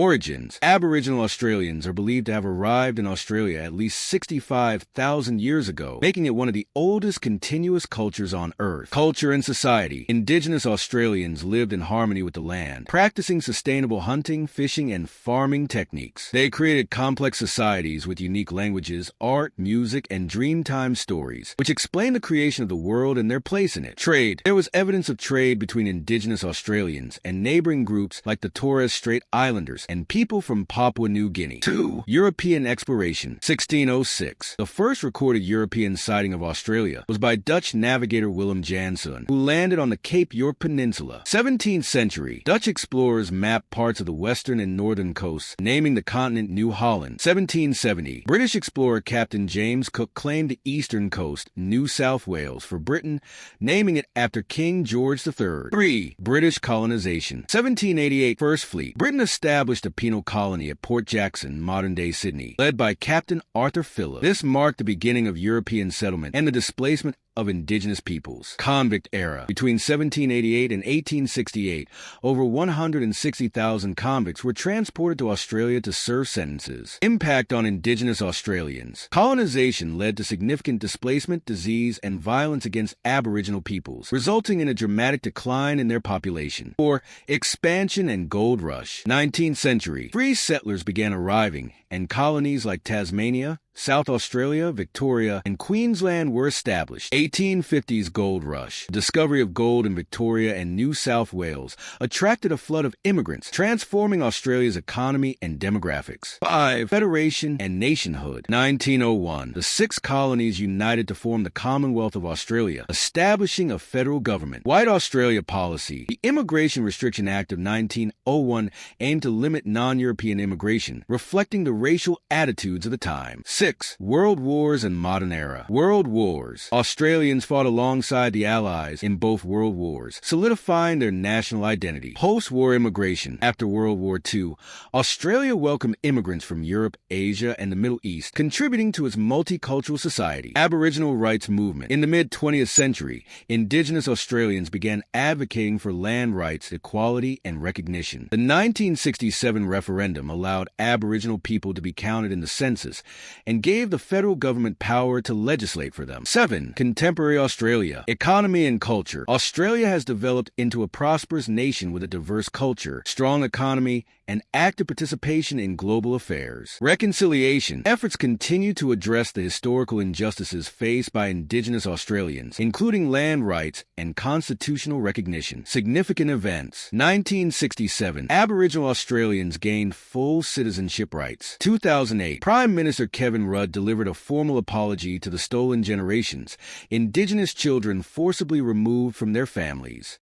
Origins. Aboriginal Australians are believed to have arrived in Australia at least 65,000 years ago, making it one of the oldest continuous cultures on Earth. Culture and society. Indigenous Australians lived in harmony with the land, practicing sustainable hunting, fishing, and farming techniques. They created complex societies with unique languages, art, music, and dreamtime stories, which explain the creation of the world and their place in it. Trade. There was evidence of trade between Indigenous Australians and neighboring groups like the Torres Strait Islanders and people from Papua New Guinea. 2. European exploration. 1606. The first recorded European sighting of Australia was by Dutch navigator Willem Janszoon, who landed on the Cape York Peninsula. 17th century. Dutch explorers mapped parts of the western and northern coasts, naming the continent New Holland. 1770. British explorer Captain James Cook claimed the eastern coast, New South Wales, for Britain, naming it after King George III. 3. British colonization. 1788. First Fleet. Britain established a penal colony at Port Jackson, modern-day Sydney, led by Captain Arthur Phillip. This marked the beginning of European settlement and the displacement of indigenous peoples. Convict era. Between 1788 and 1868, over 160,000 convicts were transported to Australia to serve sentences. Impact on indigenous Australians. Colonization led to significant displacement, disease, and violence against Aboriginal peoples, resulting in a dramatic decline in their population. 4. Expansion and gold rush. 19th century. Free settlers began arriving, and colonies like Tasmania, South Australia, Victoria, and Queensland were established. 1850s gold rush. The discovery of gold in Victoria and New South Wales attracted a flood of immigrants, transforming Australia's economy and demographics. 5. Federation and nationhood. 1901. The 6 colonies united to form the Commonwealth of Australia, establishing a federal government. White Australia policy. The Immigration Restriction Act of 1901 aimed to limit non-European immigration, reflecting the racial attitudes of the time. 6. World Wars and Modern Era. World Wars. Australians fought alongside the Allies in both World Wars, solidifying their national identity. Post-war immigration. After World War II, Australia welcomed immigrants from Europe, Asia, and the Middle East, contributing to its multicultural society. Aboriginal rights movement. In the mid-20th century, Indigenous Australians began advocating for land rights, equality, and recognition. The 1967 referendum allowed Aboriginal people to be counted in the census and gave the federal government power to legislate for them. 7. Contemporary Australia. Economy and culture. Australia has developed into a prosperous nation with a diverse culture, strong economy, and active participation in global affairs. Reconciliation. Efforts continue to address the historical injustices faced by Indigenous Australians, including land rights and constitutional recognition. Significant events. 1967. Aboriginal Australians gained full citizenship rights. 2008. Prime Minister Kevin Rudd delivered a formal apology to the stolen generations, Indigenous children forcibly removed from their families.